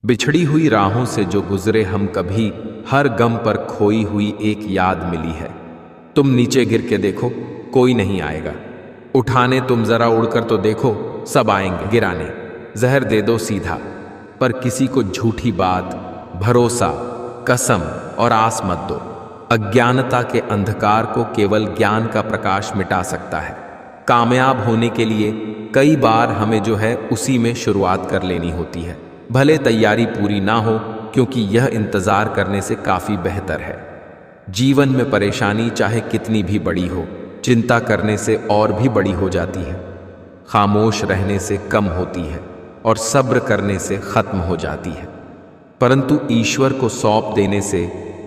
बिछड़ी हुई राहों से जो गुजरे हम कभी, हर गम पर खोई हुई एक याद मिली है। तुम नीचे गिर के देखो, कोई नहीं आएगा उठाने, तुम जरा उड़कर तो देखो, सब आएंगे गिराने। जहर दे दो सीधा, पर किसी को झूठी बात, भरोसा, कसम और आस मत दो। अज्ञानता के अंधकार को केवल ज्ञान का प्रकाश मिटा सकता है। कामयाब होने के लिए कई बार हमें जो है उसी में शुरुआत कर लेनी होती है, भले तैयारी पूरी ना हो, क्योंकि यह इंतजार करने से काफी बेहतर है। जीवन में परेशानी चाहे कितनी भी बड़ी हो, चिंता करने से और भी बड़ी हो जाती है। खामोश रहने से कम होती है और सब्र करने से खत्म हो जाती है। परंतु ईश्वर को सौंप देने से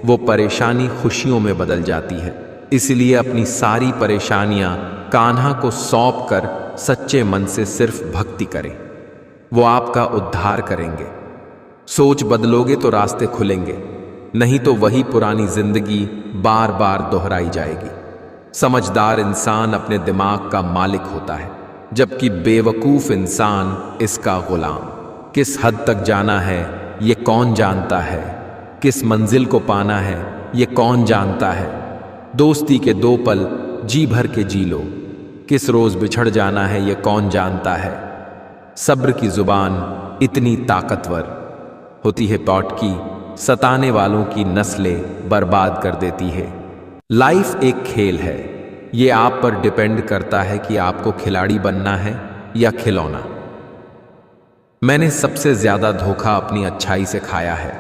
वो परेशानी खुशियों में बदल जाती है। इसलिए अपनी सारी परेशानियां कान्हा को सौंप कर सच्चे मन से सिर्फ भक्ति करें, वो आपका उद्धार करेंगे। सोच बदलोगे तो रास्ते खुलेंगे, नहीं तो वही पुरानी जिंदगी बार बार दोहराई जाएगी। समझदार इंसान अपने दिमाग का मालिक होता है, जबकि बेवकूफ इंसान इसका गुलाम। किस हद तक जाना है ये कौन जानता है, किस मंजिल को पाना है ये कौन जानता है। दोस्ती के 2 पल जी भर के जी लो, किस रोज बिछड़ जाना है ये कौन जानता है। सब्र की जुबान इतनी ताकतवर होती है, पौट की सताने वालों की नस्लें बर्बाद कर देती है। लाइफ एक खेल है, ये आप पर डिपेंड करता है कि आपको खिलाड़ी बनना है या खिलौना। मैंने सबसे ज्यादा धोखा अपनी अच्छाई से खाया है।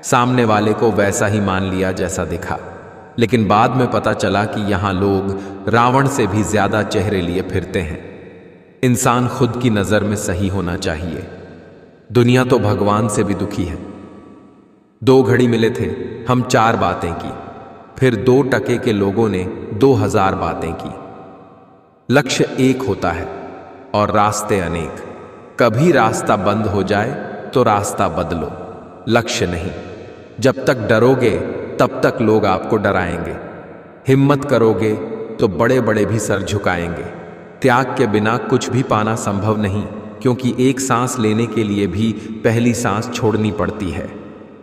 सामने वाले को वैसा ही मान लिया जैसा दिखा, लेकिन बाद में पता चला कि यहां लोग रावण से भी ज्यादा चेहरे लिए फिरते हैं। इंसान खुद की नजर में सही होना चाहिए। दुनिया तो भगवान से भी दुखी है। 2 घड़ी मिले थे, हम 4 बातें की, फिर 2 टके के लोगों ने 2000 बातें की। लक्ष्य एक होता है और रास्ते अनेक। कभी रास्ता बंद हो जाए तो रास्ता बदलो, लक्ष्य नहीं। जब तक डरोगे तब तक लोग आपको डराएंगे। हिम्मत करोगे तो बड़े बड़े भी सर झुकाएंगे। त्याग के बिना कुछ भी पाना संभव नहीं, क्योंकि एक सांस लेने के लिए भी पहली सांस छोड़नी पड़ती है।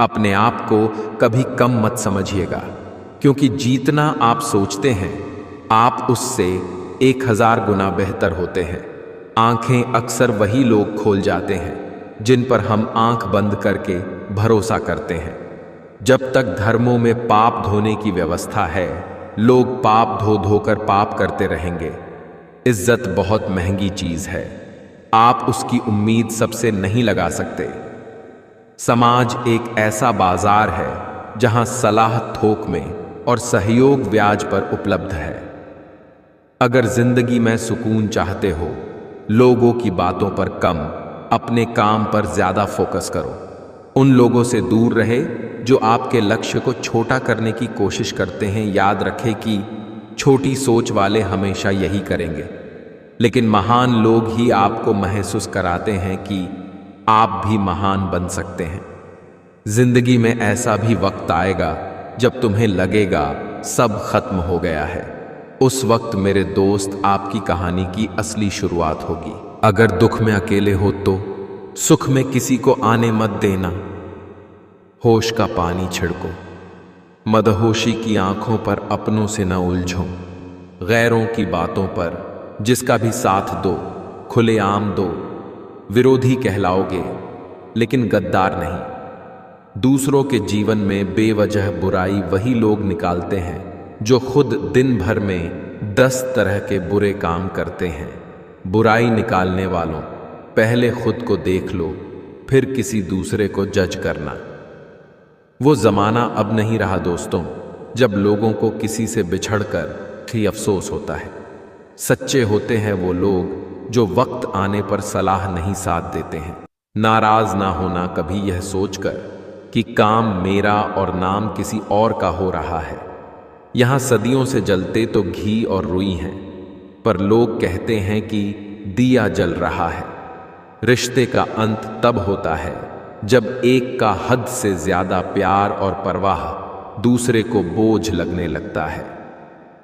अपने आप को कभी कम मत समझिएगा, क्योंकि जितना आप सोचते हैं आप उससे 1000 गुना बेहतर होते हैं। आंखें अक्सर वही लोग खोल जाते हैं जिन पर हम आंख बंद करके भरोसा करते हैं। जब तक धर्मों में पाप धोने की व्यवस्था है, लोग पाप धो धोकर पाप करते रहेंगे। इज्जत बहुत महंगी चीज है, आप उसकी उम्मीद सबसे नहीं लगा सकते। समाज एक ऐसा बाजार है जहां सलाह थोक में और सहयोग ब्याज पर उपलब्ध है। अगर जिंदगी में सुकून चाहते हो, लोगों की बातों पर कम, अपने काम पर ज्यादा फोकस करो। उन लोगों से दूर रहे जो आपके लक्ष्य को छोटा करने की कोशिश करते हैं। याद रखें कि छोटी सोच वाले हमेशा यही करेंगे, लेकिन महान लोग ही आपको महसूस कराते हैं कि आप भी महान बन सकते हैं। जिंदगी में ऐसा भी वक्त आएगा जब तुम्हें लगेगा सब खत्म हो गया है। उस वक्त मेरे दोस्त आपकी कहानी की असली शुरुआत होगी। अगर दुख में अकेले हो तो सुख में किसी को आने मत देना। होश का पानी छिड़को, मदहोशी की आंखों पर अपनों से न उलझो। गैरों की बातों पर जिसका भी साथ दो, खुलेआम दो। विरोधी कहलाओगे लेकिन गद्दार नहीं। दूसरों के जीवन में बेवजह बुराई वही लोग निकालते हैं जो खुद दिन भर में 10 तरह के बुरे काम करते हैं। बुराई निकालने वालों, पहले खुद को देख लो, फिर किसी दूसरे को जज करना। वो जमाना अब नहीं रहा दोस्तों, जब लोगों को किसी से बिछड़कर ही अफसोस होता है। सच्चे होते हैं वो लोग जो वक्त आने पर सलाह नहीं साथ देते हैं। नाराज ना होना कभी यह सोचकर कि काम मेरा और नाम किसी और का हो रहा है। यहां सदियों से जलते तो घी और रुई हैं, पर लोग कहते हैं कि दिया जल रहा है। रिश्ते का अंत तब होता है जब एक का हद से ज्यादा प्यार और परवाह दूसरे को बोझ लगने लगता है।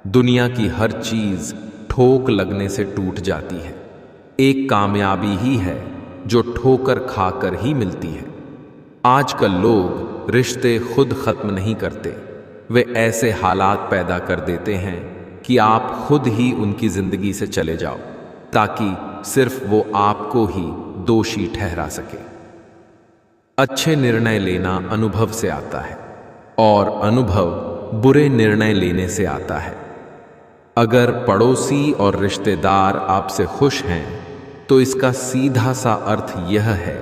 दुनिया की हर चीज ठोक लगने से टूट जाती है। एक कामयाबी ही है जो ठोकर खाकर ही मिलती है। आजकल लोग रिश्ते खुद खत्म नहीं करते, वे ऐसे हालात पैदा कर देते हैं कि आप खुद ही उनकी जिंदगी से चले जाओ, ताकि सिर्फ वो आपको ही दोषी ठहरा सके। अच्छे निर्णय लेना अनुभव से आता है और अनुभव बुरे निर्णय लेने से आता है। अगर पड़ोसी और रिश्तेदार आपसे खुश हैं, तो इसका सीधा सा अर्थ यह है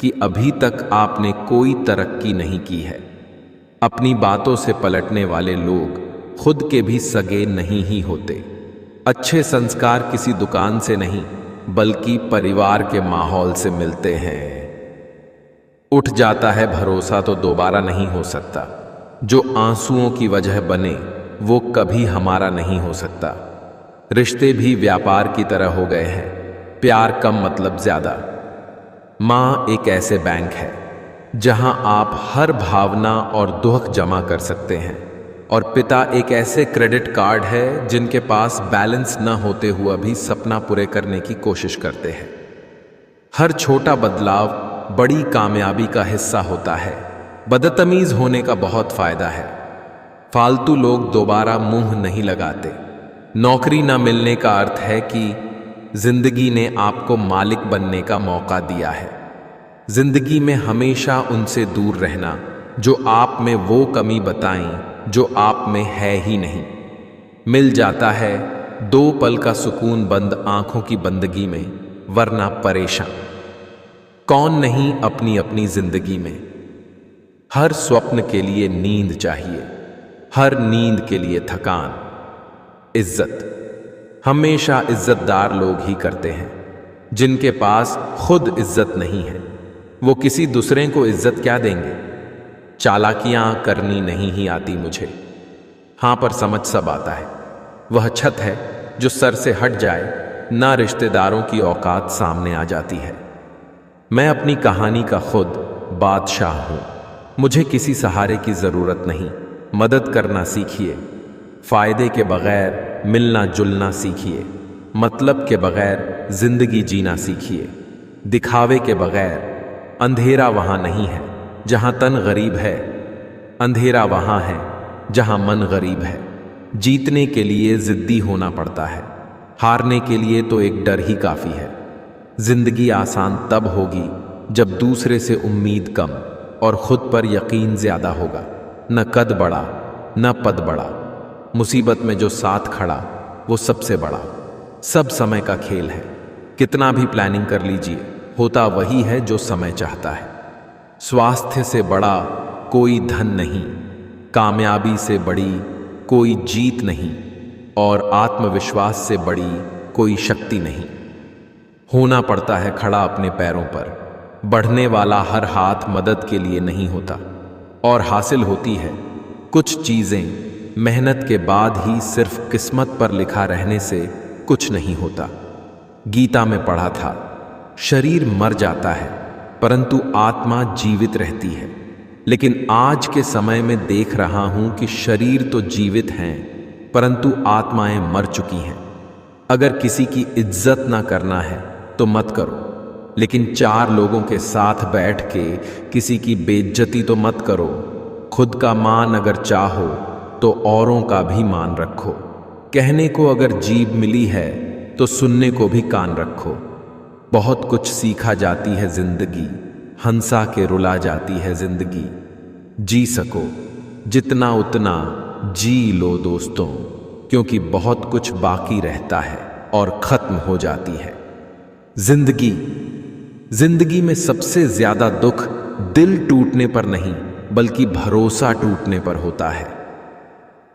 कि अभी तक आपने कोई तरक्की नहीं की है। अपनी बातों से पलटने वाले लोग खुद के भी सगे नहीं ही होते। अच्छे संस्कार किसी दुकान से नहीं, बल्कि परिवार के माहौल से मिलते हैं। उठ जाता है भरोसा तो दोबारा नहीं हो सकता। जो आंसुओं की वजह बने वो कभी हमारा नहीं हो सकता। रिश्ते भी व्यापार की तरह हो गए हैं, प्यार कम मतलब ज्यादा। माँ एक ऐसे बैंक है जहां आप हर भावना और दुख जमा कर सकते हैं, और पिता एक ऐसे क्रेडिट कार्ड है जिनके पास बैलेंस न होते हुए भी सपना पूरे करने की कोशिश करते हैं। हर छोटा बदलाव बड़ी कामयाबी का हिस्सा होता है। बदतमीज होने का बहुत फायदा है। फालतू लोग दोबारा मुंह नहीं लगाते। नौकरी न मिलने का अर्थ है कि जिंदगी ने आपको मालिक बनने का मौका दिया है। जिंदगी में हमेशा उनसे दूर रहना जो आप में वो कमी बताएं जो आप में है ही नहीं। मिल जाता है 2 पल का सुकून बंद आंखों की बंदगी में, वरना परेशान कौन नहीं अपनी अपनी जिंदगी में। हर स्वप्न के लिए नींद चाहिए, हर नींद के लिए थकान। इज्जत हमेशा इज्जतदार लोग ही करते हैं। जिनके पास खुद इज्जत नहीं है, वो किसी दूसरे को इज्जत क्या देंगे। चालाकियां करनी नहीं ही आती मुझे, हां पर समझ सब आता है। वह छत है जो सर से हट जाए, ना रिश्तेदारों की औकात सामने आ जाती है। मैं अपनी कहानी का खुद बादशाह हूं। मुझे किसी सहारे की जरूरत नहीं। मदद करना सीखिए, फायदे के बगैर मिलना जुलना सीखिए, मतलब के बगैर जिंदगी जीना सीखिए, दिखावे के बगैर। अंधेरा वहां नहीं है जहां तन गरीब है, अंधेरा वहां है जहां मन गरीब है। जीतने के लिए जिद्दी होना पड़ता है, हारने के लिए तो एक डर ही काफी है। जिंदगी आसान तब होगी जब दूसरे से उम्मीद कम और खुद पर यकीन ज्यादा होगा। न कद बड़ा न पद बड़ा, मुसीबत में जो साथ खड़ा वो सबसे बड़ा। सब समय का खेल है, कितना भी प्लानिंग कर लीजिए, होता वही है जो समय चाहता है। स्वास्थ्य से बड़ा कोई धन नहीं, कामयाबी से बड़ी कोई जीत नहीं, और आत्मविश्वास से बड़ी कोई शक्ति नहीं। होना पड़ता है खड़ा अपने पैरों पर। बढ़ने वाला हर हाथ मदद के लिए नहीं होता, और हासिल होती है कुछ चीजें मेहनत के बाद ही। सिर्फ किस्मत पर लिखा रहने से कुछ नहीं होता। गीता में पढ़ा था, शरीर मर जाता है परंतु आत्मा जीवित रहती है। लेकिन आज के समय में देख रहा हूं कि शरीर तो जीवित हैं परंतु आत्माएं मर चुकी हैं। अगर किसी की इज्जत ना करना है तो मत करो, लेकिन 4 लोगों के साथ बैठ के किसी की बेइज्जती तो मत करो। खुद का मान अगर चाहो तो औरों का भी मान रखो। कहने को अगर जीभ मिली है तो सुनने को भी कान रखो। बहुत कुछ सीखा जाती है जिंदगी, हंसा के रुला जाती है जिंदगी। जी सको जितना उतना जी लो दोस्तों, क्योंकि बहुत कुछ बाकी रहता है और खत्म हो जाती है जिंदगी में सबसे ज्यादा दुख दिल टूटने पर नहीं बल्कि भरोसा टूटने पर होता है,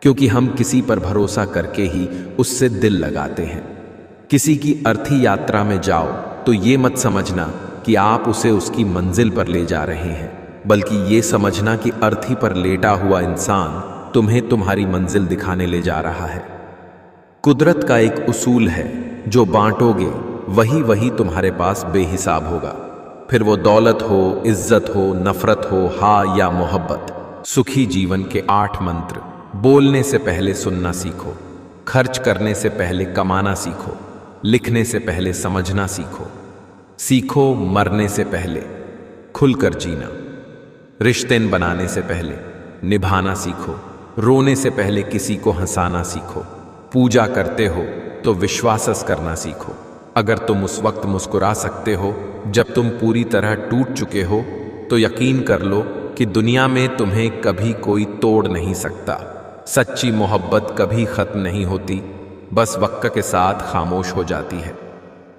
क्योंकि हम किसी पर भरोसा करके ही उससे दिल लगाते हैं। किसी की अर्थी यात्रा में जाओ तो ये मत समझना कि आप उसे उसकी मंजिल पर ले जा रहे हैं, बल्कि ये समझना कि अर्थी पर लेटा हुआ इंसान तुम्हें तुम्हारी मंजिल दिखाने ले जा रहा है। कुदरत का एक उसूल है, जो बांटोगे वही वही तुम्हारे पास बेहिसाब होगा। फिर वो दौलत हो, इज्जत हो, नफरत हो, हा या मोहब्बत। सुखी जीवन के 8 मंत्र। बोलने से पहले सुनना सीखो, खर्च करने से पहले कमाना सीखो, लिखने से पहले समझना सीखो, सीखो मरने से पहले खुलकर जीना। रिश्ते बनाने से पहले निभाना सीखो। रोने से पहले किसी को हंसाना सीखो। पूजा करते हो तो विश्वास करना सीखो। अगर तुम उस वक्त मुस्कुरा सकते हो जब तुम पूरी तरह टूट चुके हो, तो यकीन कर लो कि दुनिया में तुम्हें कभी कोई तोड़ नहीं सकता। सच्ची मोहब्बत कभी खत्म नहीं होती, बस वक्त के साथ खामोश हो जाती है।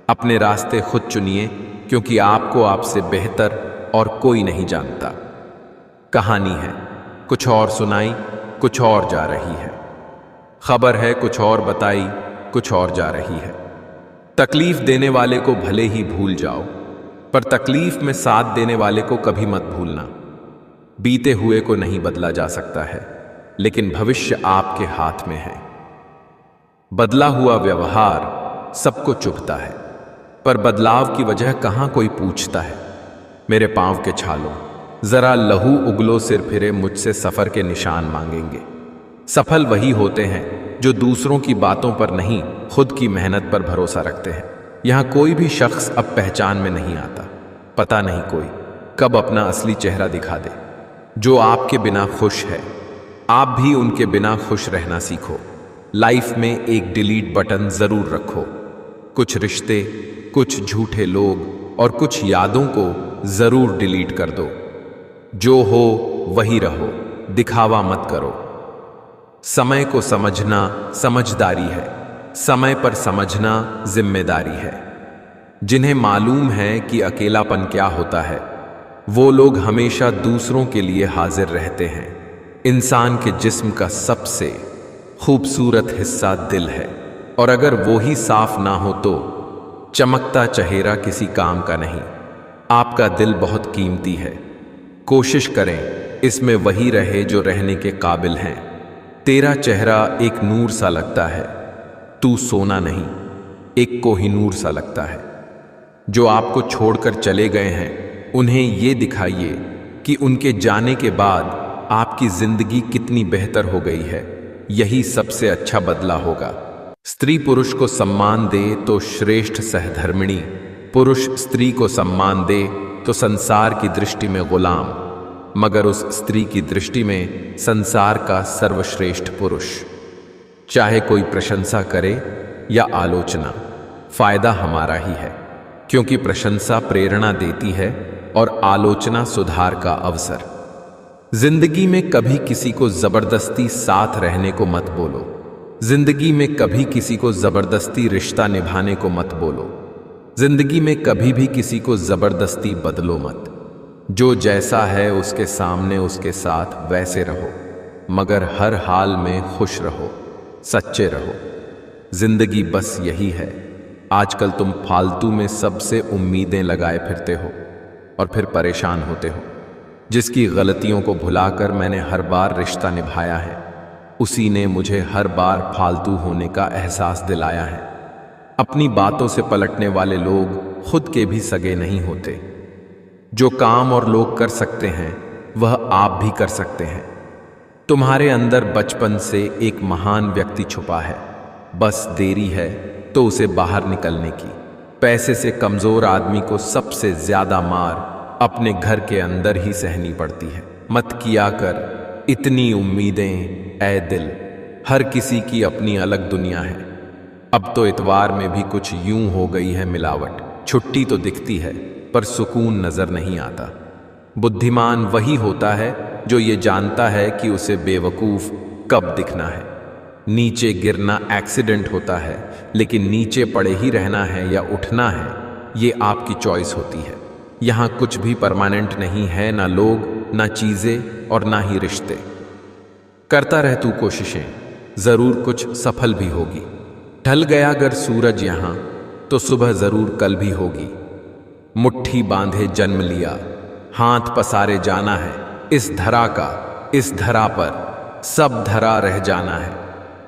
अपने रास्ते खुद चुनिए, क्योंकि आपको आपसे बेहतर और कोई नहीं जानता। कहानी है कुछ और सुनाई, कुछ और जा रही है। खबर है कुछ और बताई, कुछ और जा रही है। तकलीफ देने वाले को भले ही भूल जाओ, पर तकलीफ में साथ देने वाले को कभी मत भूलना। बीते हुए को नहीं बदला जा सकता है, लेकिन भविष्य आपके हाथ में है। बदला हुआ व्यवहार सबको चुभता है, पर बदलाव की वजह कहां कोई पूछता है। मेरे पांव के छालों, जरा लहू उगलो सिर फिरे, मुझसे सफर के निशान मांगेंगे। सफल वही होते हैं जो दूसरों की बातों पर नहीं, खुद की मेहनत पर भरोसा रखते हैं। यहां कोई भी शख्स अब पहचान में नहीं आता। पता नहीं कोई कब अपना असली चेहरा दिखा दे। जो आपके बिना खुश है, आप भी उनके बिना खुश रहना सीखो। लाइफ में एक डिलीट बटन जरूर रखो। कुछ रिश्ते, कुछ झूठे लोग और कुछ यादों को जरूर डिलीट कर दो। जो हो वही रहो, दिखावा मत करो। समय को समझना समझदारी है, समय पर समझना जिम्मेदारी है। जिन्हें मालूम है कि अकेलापन क्या होता है, वो लोग हमेशा दूसरों के लिए हाजिर रहते हैं। इंसान के जिस्म का सबसे खूबसूरत हिस्सा दिल है, और अगर वो ही साफ ना हो तो चमकता चेहरा किसी काम का नहीं। आपका दिल बहुत कीमती है। कोशिश करें इसमें वही रहे जो रहने के काबिल हैं। तेरा चेहरा एक नूर सा लगता है, तू सोना नहीं, एक कोहिनूर सा लगता है। जो आपको छोड़कर चले गए हैं, उन्हें ये दिखाइए कि उनके जाने के बाद आपकी जिंदगी कितनी बेहतर हो गई है। यही सबसे अच्छा बदला होगा। स्त्री पुरुष को सम्मान दे तो श्रेष्ठ सहधर्मिणी, पुरुष स्त्री को सम्मान दे तो संसार की दृष्टि में गुलाम, मगर उस स्त्री की दृष्टि में संसार का सर्वश्रेष्ठ पुरुष। चाहे कोई प्रशंसा करे या आलोचना, फायदा हमारा ही है, क्योंकि प्रशंसा प्रेरणा देती है और आलोचना सुधार का अवसर। जिंदगी में कभी किसी को जबरदस्ती साथ रहने को मत बोलो। जिंदगी में कभी किसी को जबरदस्ती रिश्ता निभाने को मत बोलो। जिंदगी में कभी भी किसी को जबरदस्ती बदलो मत। जो जैसा है उसके सामने उसके साथ वैसे रहो, मगर हर हाल में खुश रहो, सच्चे रहो। जिंदगी बस यही है। आजकल तुम फालतू में सबसे उम्मीदें लगाए फिरते हो और फिर परेशान होते हो। जिसकी गलतियों को भुलाकर मैंने हर बार रिश्ता निभाया है, उसी ने मुझे हर बार फालतू होने का एहसास दिलाया है। अपनी बातों से पलटने वाले लोग खुद के भी सगे नहीं होते। जो काम और लोग कर सकते हैं, वह आप भी कर सकते हैं। तुम्हारे अंदर बचपन से एक महान व्यक्ति छुपा है, बस देरी है तो उसे बाहर निकलने की। पैसे से कमजोर आदमी को सबसे ज्यादा मार अपने घर के अंदर ही सहनी पड़ती है। मत किया कर इतनी उम्मीदें ऐ दिल, हर किसी की अपनी अलग दुनिया है। अब तो इतवार में भी कुछ यूं हो गई है मिलावट। छुट्टी तो दिखती है पर सुकून नजर नहीं आता। बुद्धिमान वही होता है जो ये जानता है कि उसे बेवकूफ कब दिखना है। नीचे गिरना एक्सीडेंट होता है, लेकिन नीचे पड़े ही रहना है या उठना है, ये आपकी चॉइस होती है। यहाँ कुछ भी परमानेंट नहीं है, ना लोग, ना चीजें और ना ही रिश्ते। करता रह तू कोशिशें, जरूर कुछ सफल भी होगी। ढल गया अगर सूरज यहाँ, तो सुबह जरूर कल भी होगी। मुट्ठी बांधे जन्म लिया, हाथ पसारे जाना है। इस धरा का, इस धरा पर सब धरा रह जाना है।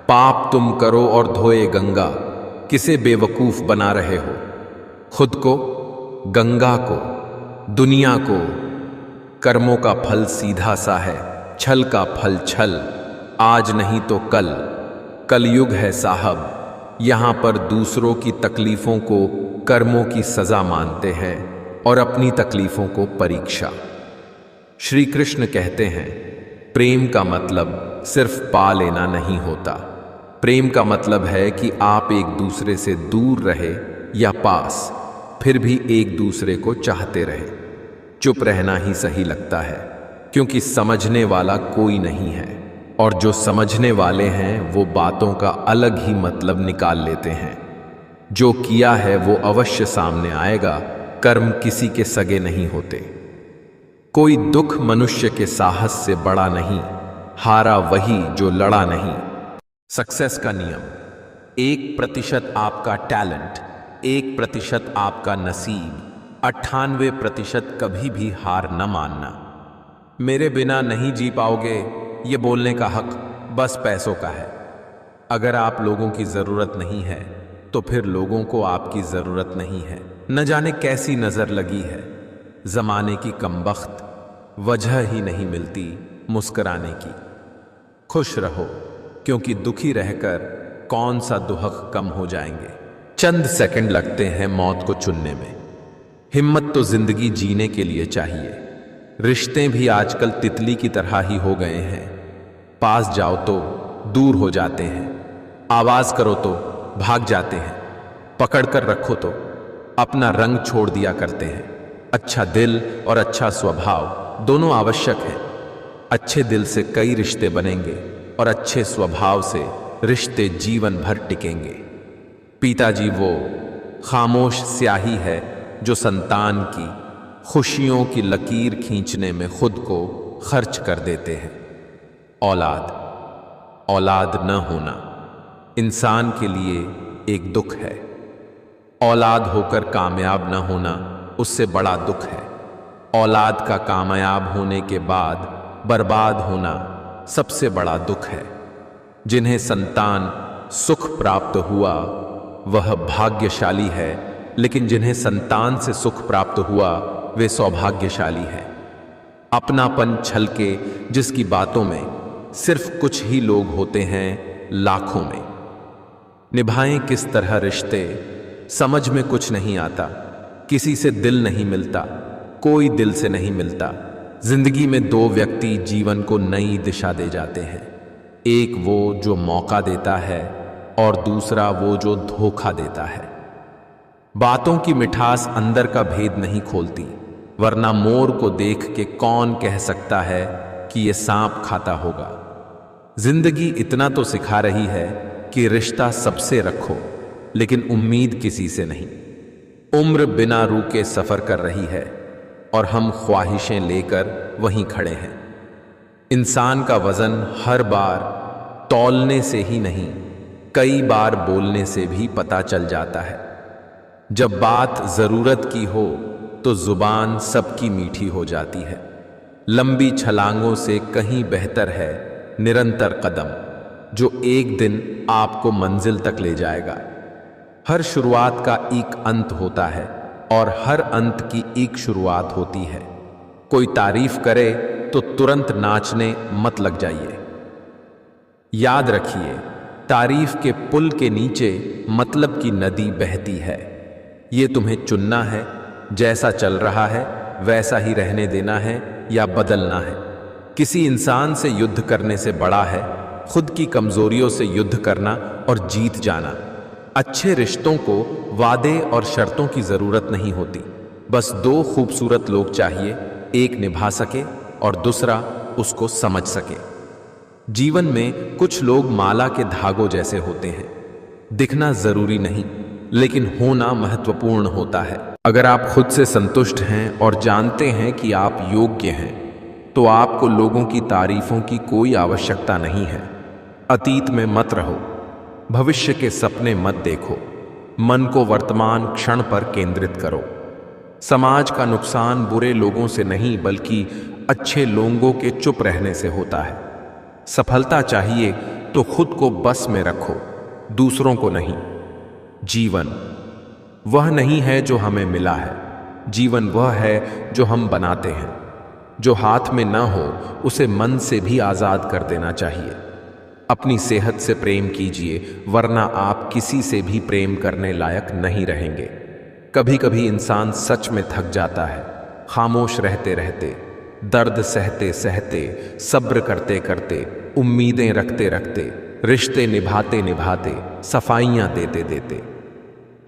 पाप तुम करो और धोए गंगा, किसे बेवकूफ बना रहे हो। खुद को, गंगा को, दुनिया को। कर्मों का फल सीधा सा है, छल का फल छल। आज नहीं तो कल, कलयुग है साहब। यहां पर दूसरों की तकलीफों को कर्मों की सजा मानते हैं और अपनी तकलीफों को परीक्षा। श्री कृष्ण कहते हैं, प्रेम का मतलब सिर्फ पा लेना नहीं होता। प्रेम का मतलब है कि आप एक दूसरे से दूर रहे या पास, फिर भी एक दूसरे को चाहते रहे। चुप रहना ही सही लगता है, क्योंकि समझने वाला कोई नहीं है, और जो समझने वाले हैं वो बातों का अलग ही मतलब निकाल लेते हैं। जो किया है वो अवश्य सामने आएगा। कर्म किसी के सगे नहीं होते। कोई दुख मनुष्य के साहस से बड़ा नहीं, हारा वही जो लड़ा नहीं। सक्सेस का नियम: 1% आपका टैलेंट, 1% आपका नसीब, 98% कभी भी हार न मानना। मेरे बिना नहीं जी पाओगे, ये बोलने का हक बस पैसों का है। अगर आप लोगों की जरूरत नहीं है तो फिर लोगों को आपकी जरूरत नहीं है। न जाने कैसी नजर लगी है जमाने की कमबख्त, वजह ही नहीं मिलती मुस्कुराने की। खुश रहो, क्योंकि दुखी रहकर कौन सा दुहक कम हो जाएंगे। चंद सेकंड लगते हैं मौत को चुनने में। हिम्मत तो जिंदगी जीने के लिए चाहिए। रिश्ते भी आजकल तितली की तरह ही हो गए हैं। पास जाओ तो दूर हो जाते हैं, आवाज करो तो भाग जाते हैं, पकड़ कर रखो तो अपना रंग छोड़ दिया करते हैं। अच्छा दिल और अच्छा स्वभाव दोनों आवश्यक है। अच्छे दिल से कई रिश्ते बनेंगे और अच्छे स्वभाव से रिश्ते जीवन भर टिकेंगे। पिताजी वो खामोश स्याही है जो संतान की खुशियों की लकीर खींचने में खुद को खर्च कर देते हैं। औलाद न होना इंसान के लिए एक दुख है। औलाद होकर कामयाब न होना उससे बड़ा दुख है। औलाद का कामयाब होने के बाद बर्बाद होना सबसे बड़ा दुख है। जिन्हें संतान सुख प्राप्त हुआ वह भाग्यशाली है, लेकिन जिन्हें संतान से सुख प्राप्त हुआ वे सौभाग्यशाली है। अपनापन छलके जिसकी बातों में सिर्फ कुछ ही लोग होते हैं लाखों में। निभाएं किस तरह रिश्ते समझ में कुछ नहीं आता। किसी से दिल नहीं मिलता, कोई दिल से नहीं मिलता। जिंदगी में दो व्यक्ति जीवन को नई दिशा दे जाते हैं। एक वो जो मौका देता है और दूसरा वो जो धोखा देता है। बातों की मिठास अंदर का भेद नहीं खोलती, वरना मोर को देख के कौन कह सकता है कि ये सांप खाता होगा। जिंदगी इतना तो सिखा रही है कि रिश्ता सबसे रखो, लेकिन उम्मीद किसी से नहीं। उम्र बिना रुके सफर कर रही है और हम ख्वाहिशें लेकर वहीं खड़े हैं। इंसान का वजन हर बार तौलने से ही नहीं, कई बार बोलने से भी पता चल जाता है। जब बात जरूरत की हो तो जुबान सबकी मीठी हो जाती है। लंबी छलांगों से कहीं बेहतर है निरंतर कदम, जो एक दिन आपको मंजिल तक ले जाएगा। हर शुरुआत का एक अंत होता है और हर अंत की एक शुरुआत होती है। कोई तारीफ करे तो तुरंत नाचने मत लग जाइए। याद रखिए, तारीफ के पुल के नीचे मतलब की नदी बहती है। ये तुम्हें चुनना है, जैसा चल रहा है वैसा ही रहने देना है या बदलना है। किसी इंसान से युद्ध करने से बड़ा है खुद की कमजोरियों से युद्ध करना और जीत जाना। अच्छे रिश्तों को वादे और शर्तों की जरूरत नहीं होती। बस दो खूबसूरत लोग चाहिए, एक निभा सके और दूसरा उसको समझ सके। जीवन में कुछ लोग माला के धागों जैसे होते हैं। दिखना जरूरी नहीं, लेकिन होना महत्वपूर्ण होता है। अगर आप खुद से संतुष्ट हैं और जानते हैं कि आप योग्य हैं, तो आपको लोगों की तारीफों की कोई आवश्यकता नहीं है। अतीत में मत रहो, भविष्य के सपने मत देखो। मन को वर्तमान क्षण पर केंद्रित करो। समाज का नुकसान बुरे लोगों से नहीं, बल्कि अच्छे लोगों के चुप रहने से होता है। सफलता चाहिए तो खुद को बस में रखो, दूसरों को नहीं। जीवन वह नहीं है जो हमें मिला है, जीवन वह है जो हम बनाते हैं। जो हाथ में ना हो उसे मन से भी आजाद कर देना चाहिए। अपनी सेहत से प्रेम कीजिए, वरना आप किसी से भी प्रेम करने लायक नहीं रहेंगे। कभी कभी इंसान सच में थक जाता है खामोश रहते रहते, दर्द सहते सहते, सब्र करते करते, उम्मीदें रखते रखते, रिश्ते निभाते निभाते, सफाइयां देते देते।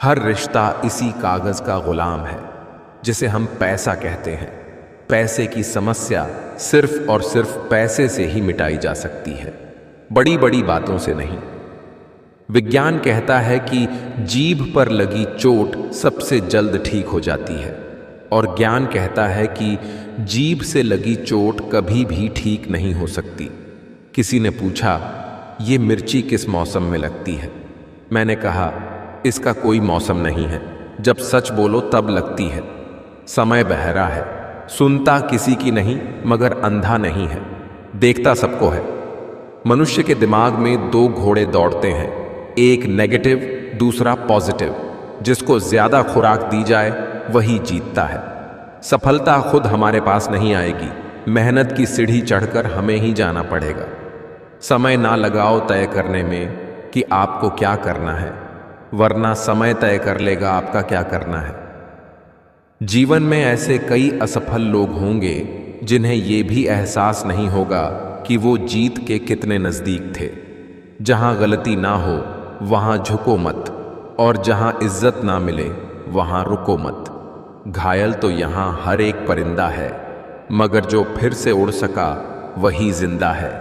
हर रिश्ता इसी कागज का गुलाम है जिसे हम पैसा कहते हैं। पैसे की समस्या सिर्फ और सिर्फ पैसे से ही मिटाई जा सकती है, बड़ी बड़ी बातों से नहीं। विज्ञान कहता है कि जीभ पर लगी चोट सबसे जल्द ठीक हो जाती है, और ज्ञान कहता है कि जीभ से लगी चोट कभी भी ठीक नहीं हो सकती। किसी ने पूछा, ये मिर्ची किस मौसम में लगती है? मैंने कहा, इसका कोई मौसम नहीं है, जब सच बोलो तब लगती है। समय बहरा है, सुनता किसी की नहीं मगर अंधा नहीं है, देखता सबको है। मनुष्य के दिमाग में दो घोड़े दौड़ते हैं, एक नेगेटिव, दूसरा पॉजिटिव। जिसको ज्यादा खुराक दी जाए वही जीतता है। सफलता खुद हमारे पास नहीं आएगी, मेहनत की सीढ़ी चढ़कर हमें ही जाना पड़ेगा। समय ना लगाओ तय करने में कि आपको क्या करना है, वरना समय तय कर लेगा आपका क्या करना है। जीवन में ऐसे कई असफल लोग होंगे जिन्हें यह भी एहसास नहीं होगा कि वो जीत के कितने नजदीक थे। जहां गलती ना हो वहां झुको मत, और जहां इज्जत ना मिले वहां रुको मत। घायल तो यहां हर एक परिंदा है, मगर जो फिर से उड़ सका वही जिंदा है।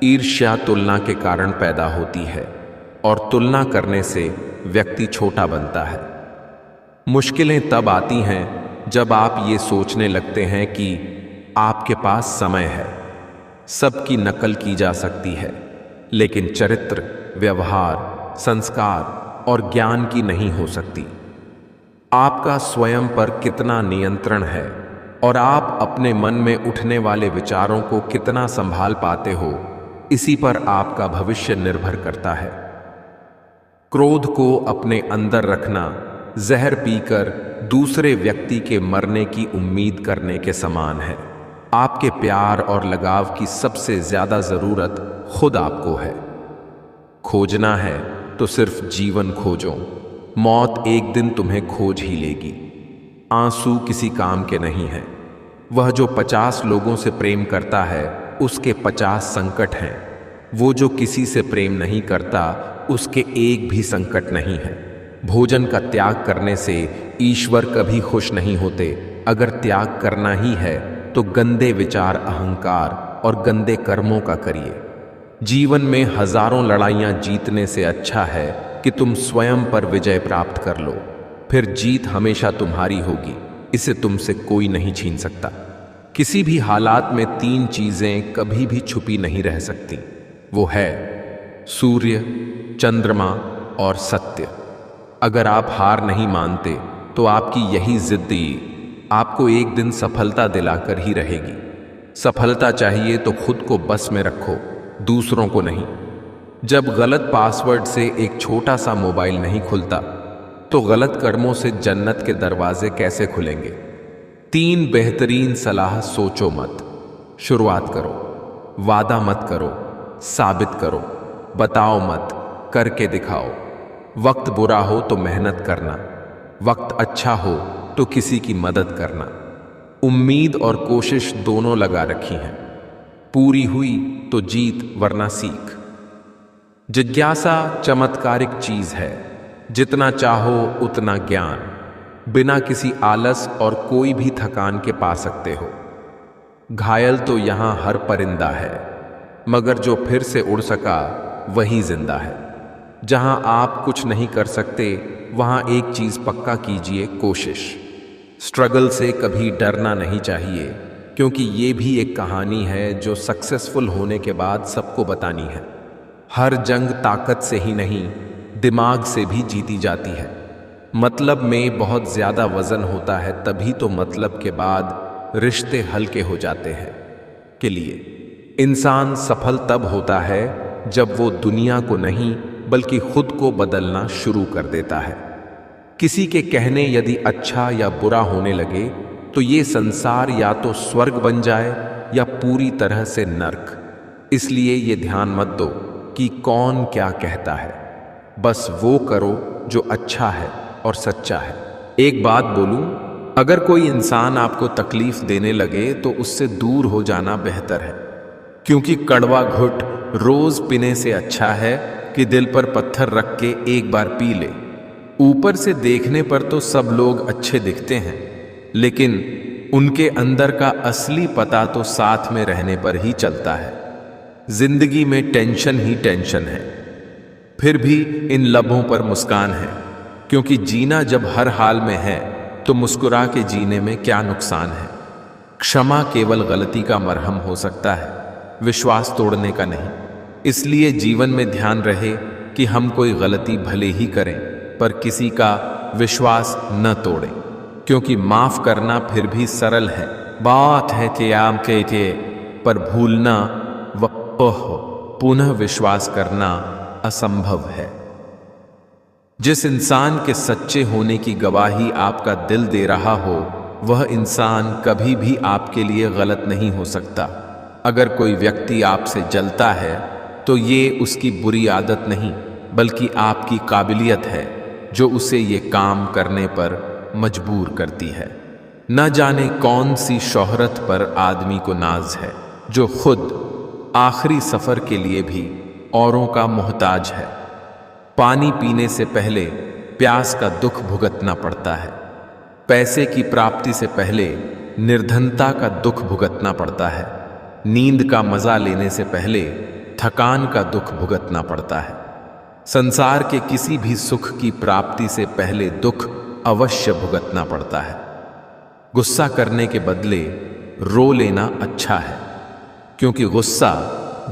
ईर्ष्या तुलना के कारण पैदा होती है, और तुलना करने से व्यक्ति छोटा बनता है। मुश्किलें तब आती हैं जब आप ये सोचने लगते हैं कि आपके पास समय है, सबकी नकल की जा सकती है, लेकिन चरित्र, व्यवहार, संस्कार और ज्ञान की नहीं हो सकती। आपका स्वयं पर कितना नियंत्रण है और आप अपने मन में उठने वाले विचारों को कितना संभाल पाते हो, इसी पर आपका भविष्य निर्भर करता है। क्रोध को अपने अंदर रखना जहर पीकर दूसरे व्यक्ति के मरने की उम्मीद करने के समान है। आपके प्यार और लगाव की सबसे ज्यादा जरूरत खुद आपको है। खोजना है तो सिर्फ जीवन खोजो, मौत एक दिन तुम्हें खोज ही लेगी। आंसू किसी काम के नहीं हैं। वह जो 50 लोगों से प्रेम करता है उसके 50 संकट हैं। वो जो किसी से प्रेम नहीं करता उसके एक भी संकट नहीं है। भोजन का त्याग करने से ईश्वर कभी खुश नहीं होते। अगर त्याग करना ही है तो गंदे विचार, अहंकार और गंदे कर्मों का करिए। जीवन में हजारों लड़ाइयां जीतने से अच्छा है कि तुम स्वयं पर विजय प्राप्त कर लो, फिर जीत हमेशा तुम्हारी होगी, इसे तुमसे कोई नहीं छीन सकता। किसी भी हालात में 3 चीजें कभी भी छुपी नहीं रह सकती, वो है सूर्य, चंद्रमा और सत्य। अगर आप हार नहीं मानते तो आपकी यही जिद्दी आपको एक दिन सफलता दिलाकर ही रहेगी। सफलता चाहिए तो खुद को बस में रखो, दूसरों को नहीं। जब गलत पासवर्ड से एक छोटा सा मोबाइल नहीं खुलता तो गलत कर्मों से जन्नत के दरवाजे कैसे खुलेंगे? 3 बेहतरीन सलाह सोचो मत, शुरुआत करो। वादा मत करो, साबित करो। बताओ मत, करके दिखाओ। वक्त बुरा हो तो मेहनत करना, वक्त अच्छा हो तो किसी की मदद करना। उम्मीद और कोशिश दोनों लगा रखी हैं, पूरी हुई तो जीत वरना सीख। जिज्ञासा चमत्कारिक चीज है, जितना चाहो उतना ज्ञान, बिना किसी आलस और कोई भी थकान के पा सकते हो। घायल तो यहां हर परिंदा है, मगर जो फिर से उड़ सका वही जिंदा है। जहां आप कुछ नहीं कर सकते वहां एक चीज पक्का कीजिए, कोशिश। स्ट्रगल से कभी डरना नहीं चाहिए, क्योंकि ये भी एक कहानी है जो सक्सेसफुल होने के बाद सबको बतानी है। हर जंग ताकत से ही नहीं, दिमाग से भी जीती जाती है। मतलब में बहुत ज्यादा वजन होता है तभी तो मतलब के बाद रिश्ते हल्के हो जाते हैं। के लिए इंसान सफल तब होता है जब वो दुनिया को नहीं बल्कि खुद को बदलना शुरू कर देता है। किसी के कहने यदि अच्छा या बुरा होने लगे तो ये संसार या तो स्वर्ग बन जाए या पूरी तरह से नर्क। इसलिए ये ध्यान मत दो कि कौन क्या कहता है, बस वो करो जो अच्छा है और सच्चा है। एक बात बोलूं, अगर कोई इंसान आपको तकलीफ देने लगे तो उससे दूर हो जाना बेहतर है, क्योंकि कड़वा घुट रोज पीने से अच्छा है कि दिल पर पत्थर रख के एक बार पी ले। ऊपर से देखने पर तो सब लोग अच्छे दिखते हैं, लेकिन उनके अंदर का असली पता तो साथ में रहने पर ही चलता है। जिंदगी में टेंशन ही टेंशन है, फिर भी इन लबों पर मुस्कान है, क्योंकि जीना जब हर हाल में है तो मुस्कुरा के जीने में क्या नुकसान है। क्षमा केवल गलती का मरहम हो सकता है, विश्वास तोड़ने का नहीं। इसलिए जीवन में ध्यान रहे कि हम कोई गलती भले ही करें पर किसी का विश्वास न तोड़ें, क्योंकि माफ करना फिर भी सरल है। बात है कि आम कहते पर भूलना व पुनः विश्वास करना असंभव है। जिस इंसान के सच्चे होने की गवाही आपका दिल दे रहा हो, वह इंसान कभी भी आपके लिए गलत नहीं हो सकता। अगर कोई व्यक्ति आपसे जलता है तो ये उसकी बुरी आदत नहीं, बल्कि आपकी काबिलियत है जो उसे ये काम करने पर मजबूर करती है। न जाने कौन सी शोहरत पर आदमी को नाज है जो खुद आखिरी सफर के लिए भी औरों का मोहताज है। पानी पीने से पहले प्यास का दुख भुगतना पड़ता है, पैसे की प्राप्ति से पहले निर्धनता का दुख भुगतना पड़ता है, नींद का मजा लेने से पहले थकान का दुख भुगतना पड़ता है। संसार के किसी भी सुख की प्राप्ति से पहले दुख अवश्य भुगतना पड़ता है। गुस्सा करने के बदले रो लेना अच्छा है, क्योंकि गुस्सा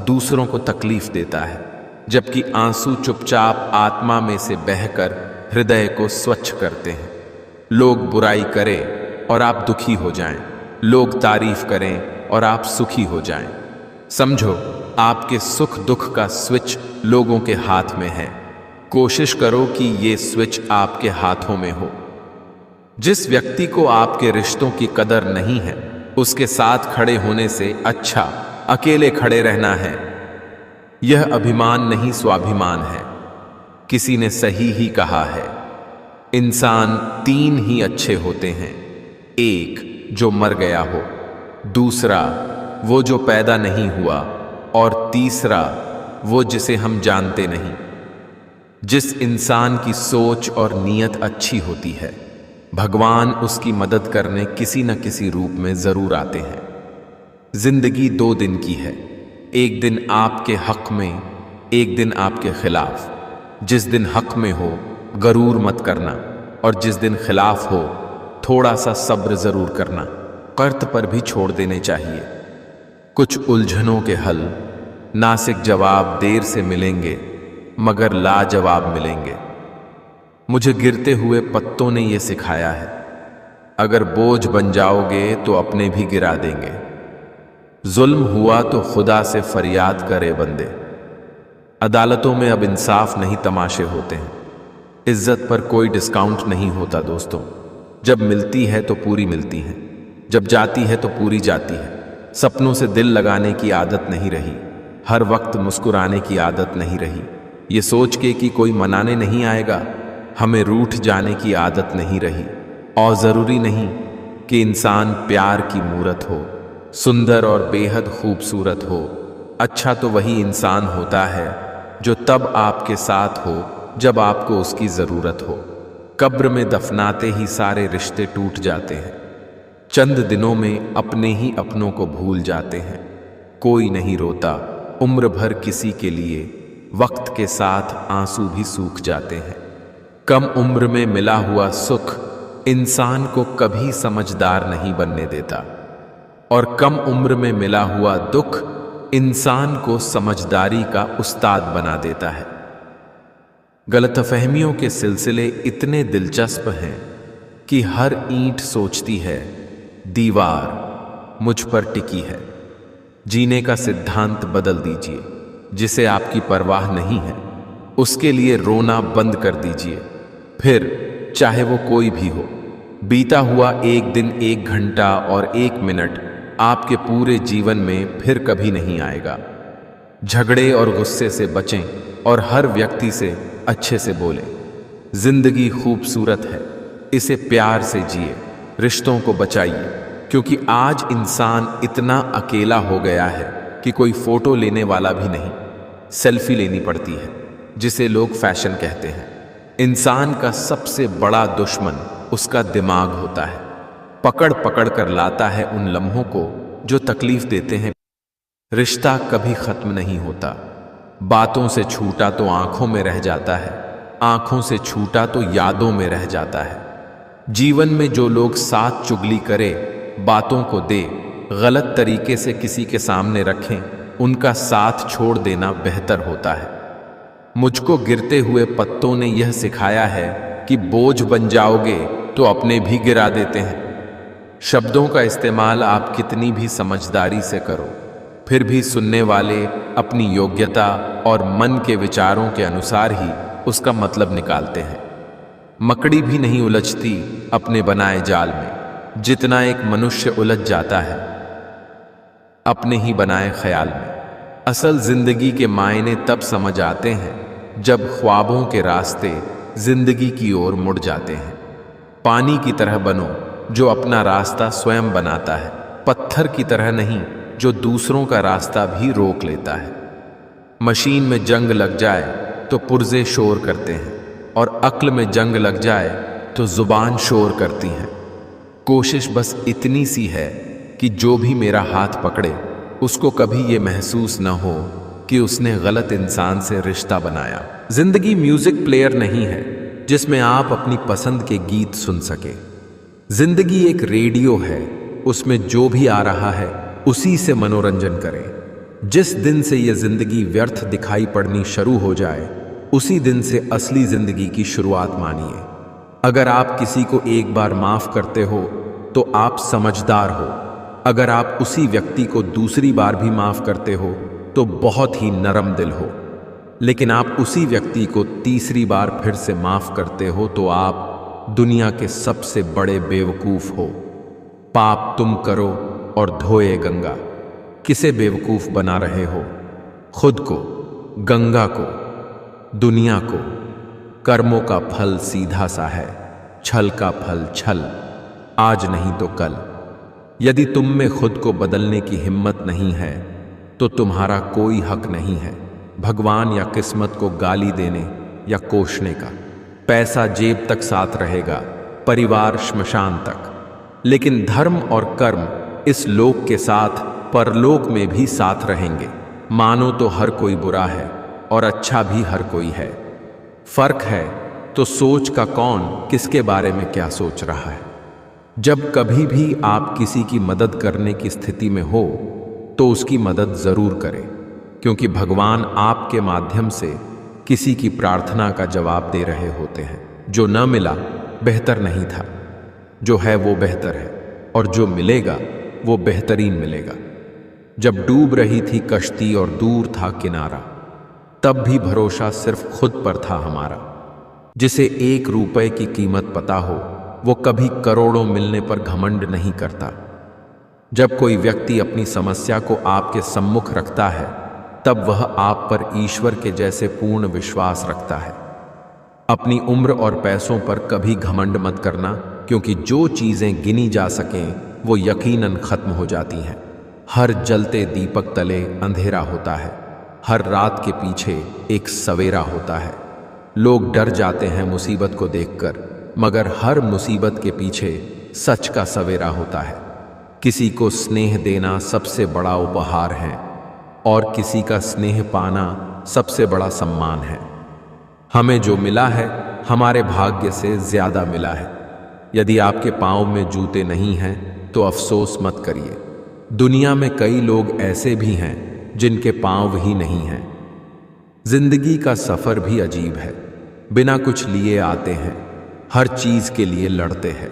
दूसरों को तकलीफ देता है, जबकि आंसू चुपचाप आत्मा में से बहकर हृदय को स्वच्छ करते हैं। लोग बुराई करें और आप दुखी हो जाएं, लोग तारीफ करें और आप सुखी हो जाएं। समझो, आपके सुख दुख का स्विच लोगों के हाथ में है। कोशिश करो कि ये स्विच आपके हाथों में हो। जिस व्यक्ति को आपके रिश्तों की कदर नहीं है, उसके साथ खड़े होने से अच्छा अकेले खड़े रहना है। यह अभिमान नहीं, स्वाभिमान है। किसी ने सही ही कहा है, इंसान तीन ही अच्छे होते हैं। एक जो मर गया हो, दूसरा वो जो पैदा नहीं हुआ, और तीसरा वो जिसे हम जानते नहीं। जिस इंसान की सोच और नीयत अच्छी होती है, भगवान उसकी मदद करने किसी न किसी रूप में जरूर आते हैं। जिंदगी 2 दिन की है, एक दिन आपके हक में, एक दिन आपके खिलाफ। जिस दिन हक में हो गरूर मत करना, और जिस दिन खिलाफ हो थोड़ा सा सब्र जरूर करना। कर्त पर भी छोड़ देने चाहिए। कुछ उलझनों के हल नासिक जवाब देर से मिलेंगे, मगर लाजवाब मिलेंगे। मुझे गिरते हुए पत्तों ने यह सिखाया है, अगर बोझ बन जाओगे तो अपने भी गिरा देंगे। जुल्म हुआ तो खुदा से फरियाद करे बंदे। अदालतों में अब इंसाफ नहीं, तमाशे होते हैं। इज्जत पर कोई डिस्काउंट नहीं होता दोस्तों। जब मिलती है तो पूरी मिलती है, जब जाती है तो पूरी जाती है। सपनों से दिल लगाने की आदत नहीं रही, हर वक्त मुस्कुराने की आदत नहीं रही। ये सोच के कि कोई मनाने नहीं आएगा, हमें रूठ जाने की आदत नहीं रही। और ज़रूरी नहीं कि इंसान प्यार की मूरत हो, सुंदर और बेहद खूबसूरत हो। अच्छा तो वही इंसान होता है जो तब आपके साथ हो जब आपको उसकी ज़रूरत हो। कब्र में दफनाते ही सारे रिश्ते टूट जाते हैं। चंद दिनों में अपने ही अपनों को भूल जाते हैं। कोई नहीं रोता उम्र भर किसी के लिए, वक्त के साथ आंसू भी सूख जाते हैं। कम उम्र में मिला हुआ सुख इंसान को कभी समझदार नहीं बनने देता, और कम उम्र में मिला हुआ दुख इंसान को समझदारी का उस्ताद बना देता है। गलतफहमियों के सिलसिले इतने दिलचस्प हैं कि हर ईंट सोचती है दीवार मुझ पर टिकी है। जीने का सिद्धांत बदल दीजिए। जिसे आपकी परवाह नहीं है उसके लिए रोना बंद कर दीजिए। फिर चाहे वो कोई भी हो, बीता हुआ एक दिन, 1 घंटा और 1 मिनट आपके पूरे जीवन में फिर कभी नहीं आएगा। झगड़े और गुस्से से बचें और हर व्यक्ति से अच्छे से बोलें। जिंदगी खूबसूरत है, इसे प्यार से जिए। रिश्तों को बचाइए, क्योंकि आज इंसान इतना अकेला हो गया है कि कोई फोटो लेने वाला भी नहीं, सेल्फी लेनी पड़ती है, जिसे लोग फैशन कहते हैं। इंसान का सबसे बड़ा दुश्मन उसका दिमाग होता है, पकड़ पकड़ कर लाता है उन लम्हों को जो तकलीफ देते हैं। रिश्ता कभी खत्म नहीं होता, बातों से छूटा तो आंखों में रह जाता है, आंखों से छूटा तो यादों में रह जाता है। जीवन में जो लोग साथ चुगली करे, बातों को दे, गलत तरीके से किसी के सामने रखें, उनका साथ छोड़ देना बेहतर होता है। मुझको गिरते हुए पत्तों ने यह सिखाया है कि बोझ बन जाओगे तो अपने भी गिरा देते हैं। शब्दों का इस्तेमाल आप कितनी भी समझदारी से करो, फिर भी सुनने वाले अपनी योग्यता और मन के विचारों के अनुसार ही उसका मतलब निकालते हैं। मकड़ी भी नहीं उलझती अपने बनाए जाल में, जितना एक मनुष्य उलझ जाता है अपने ही बनाए ख्याल में। असल जिंदगी के मायने तब समझ आते हैं जब ख्वाबों के रास्ते जिंदगी की ओर मुड़ जाते हैं। पानी की तरह बनो जो अपना रास्ता स्वयं बनाता है, पत्थर की तरह नहीं जो दूसरों का रास्ता भी रोक लेता है। मशीन में जंग लग जाए तो पुर्जे शोर करते हैं, और अक्ल में जंग लग जाए तो जुबान शोर करती है। कोशिश बस इतनी सी है कि जो भी मेरा हाथ पकड़े उसको कभी ये महसूस न हो कि उसने गलत इंसान से रिश्ता बनाया। जिंदगी म्यूजिक प्लेयर नहीं है जिसमें आप अपनी पसंद के गीत सुन सके। जिंदगी एक रेडियो है, उसमें जो भी आ रहा है उसी से मनोरंजन करें। जिस दिन से ये जिंदगी व्यर्थ दिखाई पड़नी शुरू हो जाए, उसी दिन से असली जिंदगी की शुरुआत मानिए। अगर आप किसी को एक बार माफ करते हो तो आप समझदार हो। अगर आप उसी व्यक्ति को दूसरी बार भी माफ करते हो तो बहुत ही नरम दिल हो। लेकिन आप उसी व्यक्ति को तीसरी बार फिर से माफ करते हो तो आप दुनिया के सबसे बड़े बेवकूफ हो। पाप तुम करो और धोए गंगा। किसे बेवकूफ बना रहे हो? खुद को, गंगा को, दुनिया को। कर्मों का फल सीधा सा है, छल का फल छल, आज नहीं तो कल। यदि तुम में खुद को बदलने की हिम्मत नहीं है तो तुम्हारा कोई हक नहीं है भगवान या किस्मत को गाली देने या कोसने का। पैसा जेब तक साथ रहेगा, परिवार श्मशान तक, लेकिन धर्म और कर्म इस लोक के साथ परलोक में भी साथ रहेंगे। मानो तो हर कोई बुरा है और अच्छा भी हर कोई है। फर्क है तो सोच का कौन किसके बारे में क्या सोच रहा है। जब कभी भी आप किसी की मदद करने की स्थिति में हो तो उसकी मदद जरूर करें, क्योंकि भगवान आपके माध्यम से किसी की प्रार्थना का जवाब दे रहे होते हैं। जो न मिला बेहतर नहीं था, जो है वो बेहतर है, और जो मिलेगा वो बेहतरीन मिलेगा। जब डूब रही थी कश्ती और दूर था किनारा, तब भी भरोसा सिर्फ खुद पर था हमारा। जिसे 1 रुपए की कीमत पता हो वो कभी करोड़ों मिलने पर घमंड नहीं करता। जब कोई व्यक्ति अपनी समस्या को आपके सम्मुख रखता है तब वह आप पर ईश्वर के जैसे पूर्ण विश्वास रखता है। अपनी उम्र और पैसों पर कभी घमंड मत करना, क्योंकि जो चीजें गिनी जा सकें वो यकीनन खत्म हो जाती हैं। हर जलते दीपक तले अंधेरा होता है, हर रात के पीछे एक सवेरा होता है। लोग डर जाते हैं मुसीबत को देखकर, मगर हर मुसीबत के पीछे सच का सवेरा होता है। किसी को स्नेह देना सबसे बड़ा उपहार है और किसी का स्नेह पाना सबसे बड़ा सम्मान है। हमें जो मिला है हमारे भाग्य से ज्यादा मिला है। यदि आपके पाँव में जूते नहीं हैं तो अफसोस मत करिए। दुनिया में कई लोग ऐसे भी हैं जिनके पाँव ही नहीं हैं। जिंदगी का सफर भी अजीब है, बिना कुछ लिए आते हैं, हर चीज के लिए लड़ते हैं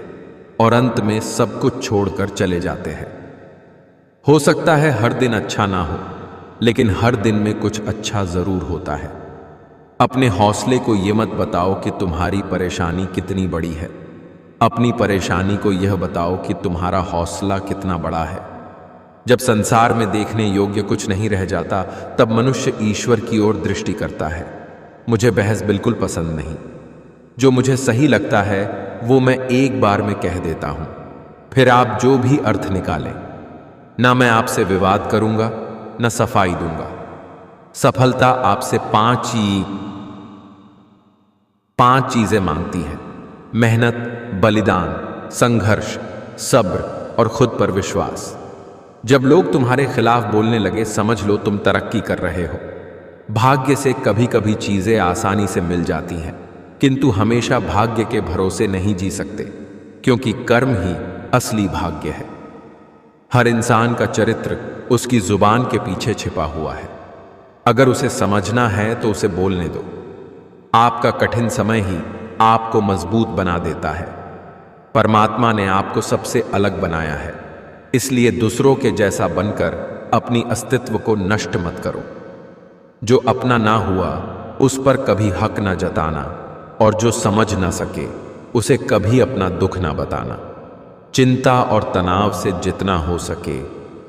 और अंत में सब कुछ छोड़कर चले जाते हैं। हो सकता है हर दिन अच्छा ना हो, लेकिन हर दिन में कुछ अच्छा जरूर होता है। अपने हौसले को ये मत बताओ कि तुम्हारी परेशानी कितनी बड़ी है, अपनी परेशानी को यह बताओ कि तुम्हारा हौसला कितना बड़ा है। जब संसार में देखने योग्य कुछ नहीं रह जाता तब मनुष्य ईश्वर की ओर दृष्टि करता है। मुझे बहस बिल्कुल पसंद नहीं। जो मुझे सही लगता है वो मैं एक बार में कह देता हूं। फिर आप जो भी अर्थ निकालें, ना मैं आपसे विवाद करूंगा न सफाई दूंगा। सफलता आपसे पांच चीजें मांगती है: मेहनत, बलिदान, संघर्ष, सब्र और खुद पर विश्वास। जब लोग तुम्हारे खिलाफ बोलने लगे, समझ लो तुम तरक्की कर रहे हो। भाग्य से कभी कभी चीजें आसानी से मिल जाती हैं, किंतु हमेशा भाग्य के भरोसे नहीं जी सकते, क्योंकि कर्म ही असली भाग्य है। हर इंसान का चरित्र उसकी जुबान के पीछे छिपा हुआ है। अगर उसे समझना है तो उसे बोलने दो। आपका कठिन समय ही आपको मजबूत बना देता है। परमात्मा ने आपको सबसे अलग बनाया है, इसलिए दूसरों के जैसा बनकर अपनी अस्तित्व को नष्ट मत करो। जो अपना ना हुआ उस पर कभी हक ना जताना, और जो समझ ना सके उसे कभी अपना दुख ना बताना। चिंता और तनाव से जितना हो सके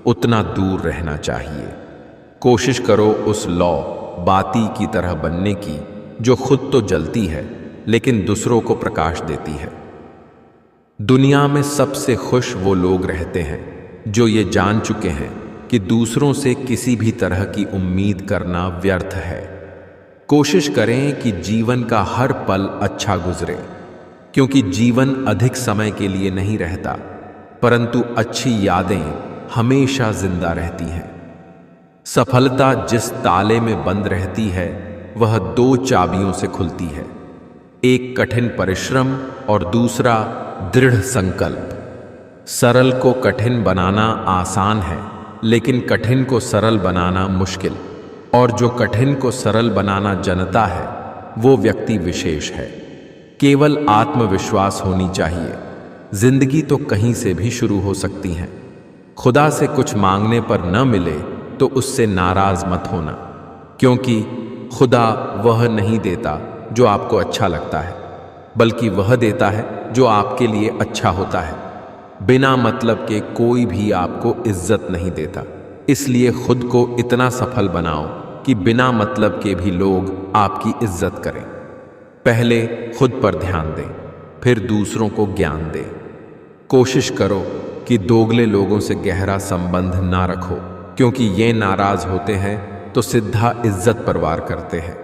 उतना दूर रहना चाहिए। कोशिश करो उस लौ बाती की तरह बनने की जो खुद तो जलती है लेकिन दूसरों को प्रकाश देती है। दुनिया में सबसे खुश वो लोग रहते हैं जो ये जान चुके हैं कि दूसरों से किसी भी तरह की उम्मीद करना व्यर्थ है। कोशिश करें कि जीवन का हर पल अच्छा गुजरे, क्योंकि जीवन अधिक समय के लिए नहीं रहता, परंतु अच्छी यादें हमेशा जिंदा रहती हैं। सफलता जिस ताले में बंद रहती है वह 2 चाबियों से खुलती है, एक कठिन परिश्रम और दूसरा दृढ़ संकल्प। सरल को कठिन बनाना आसान है, लेकिन कठिन को सरल बनाना मुश्किल। और जो कठिन को सरल बनाना जानता है वो व्यक्ति विशेष है। केवल आत्मविश्वास होनी चाहिए। जिंदगी तो कहीं से भी शुरू हो सकती है। खुदा से कुछ मांगने पर न मिले तो उससे नाराज मत होना, क्योंकि खुदा वह नहीं देता जो आपको अच्छा लगता है, बल्कि वह देता है जो आपके लिए अच्छा होता है। बिना मतलब के कोई भी आपको इज्जत नहीं देता, इसलिए खुद को इतना सफल बनाओ कि बिना मतलब के भी लोग आपकी इज्जत करें। पहले खुद पर ध्यान दें, फिर दूसरों को ज्ञान दें। कोशिश करो कि दोगले लोगों से गहरा संबंध ना रखो, क्योंकि ये नाराज होते हैं तो सीधा इज्जत पर वार करते हैं।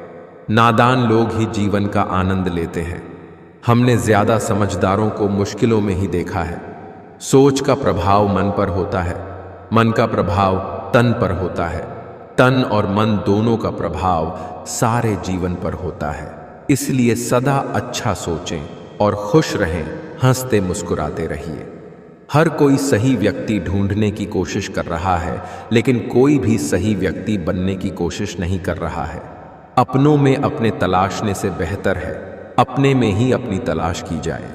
नादान लोग ही जीवन का आनंद लेते हैं। हमने ज्यादा समझदारों को मुश्किलों में ही देखा है। सोच का प्रभाव मन पर होता है, मन का प्रभाव तन पर होता है, तन और मन दोनों का प्रभाव सारे जीवन पर होता है। इसलिए सदा अच्छा सोचें और खुश रहें, हंसते मुस्कुराते रहिए। हर कोई सही व्यक्ति ढूंढने की कोशिश कर रहा है, लेकिन कोई भी सही व्यक्ति बनने की कोशिश नहीं कर रहा है। अपनों में अपने तलाशने से बेहतर है अपने में ही अपनी तलाश की जाए।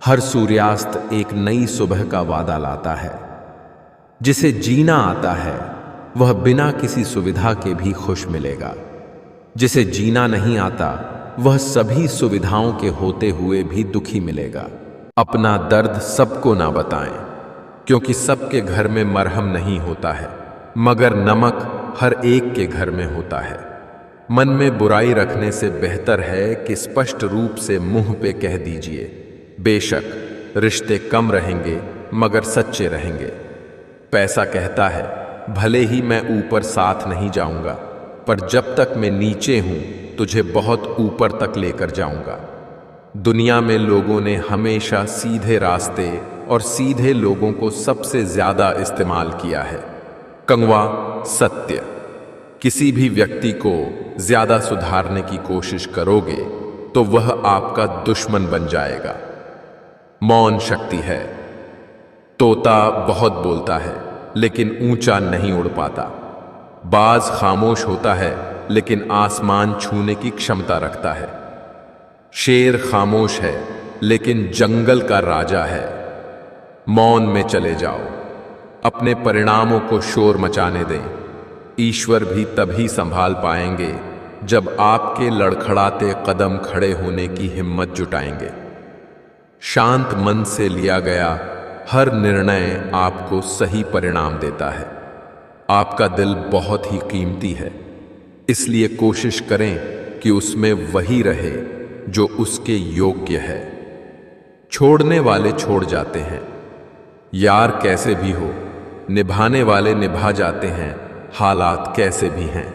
हर सूर्यास्त एक नई सुबह का वादा लाता है। जिसे जीना आता है वह बिना किसी सुविधा के भी खुश मिलेगा। जिसे जीना नहीं आता वह सभी सुविधाओं के होते हुए भी दुखी मिलेगा। अपना दर्द सबको ना बताएं, क्योंकि सबके घर में मरहम नहीं होता है, मगर नमक हर एक के घर में होता है। मन में बुराई रखने से बेहतर है कि स्पष्ट रूप से मुंह पे कह दीजिए। बेशक रिश्ते कम रहेंगे मगर सच्चे रहेंगे। पैसा कहता है भले ही मैं ऊपर साथ नहीं जाऊंगा, पर जब तक मैं नीचे हूं तुझे बहुत ऊपर तक लेकर जाऊंगा। दुनिया में लोगों ने हमेशा सीधे रास्ते और सीधे लोगों को सबसे ज्यादा इस्तेमाल किया है। कंगवा सत्य। किसी भी व्यक्ति को ज्यादा सुधारने की कोशिश करोगे तो वह आपका दुश्मन बन जाएगा। मौन शक्ति है। तोता बहुत बोलता है लेकिन ऊंचा नहीं उड़ पाता। बाज खामोश होता है लेकिन आसमान छूने की क्षमता रखता है। शेर खामोश है लेकिन जंगल का राजा है। मौन में चले जाओ, अपने परिणामों को शोर मचाने दें। ईश्वर भी तभी संभाल पाएंगे जब आपके लड़खड़ाते कदम खड़े होने की हिम्मत जुटाएंगे। शांत मन से लिया गया हर निर्णय आपको सही परिणाम देता है। आपका दिल बहुत ही कीमती है, इसलिए कोशिश करें कि उसमें वही रहे जो उसके योग्य है। छोड़ने वाले छोड़ जाते हैं, यार कैसे भी हो, निभाने वाले निभा जाते हैं, हालात कैसे भी हैं।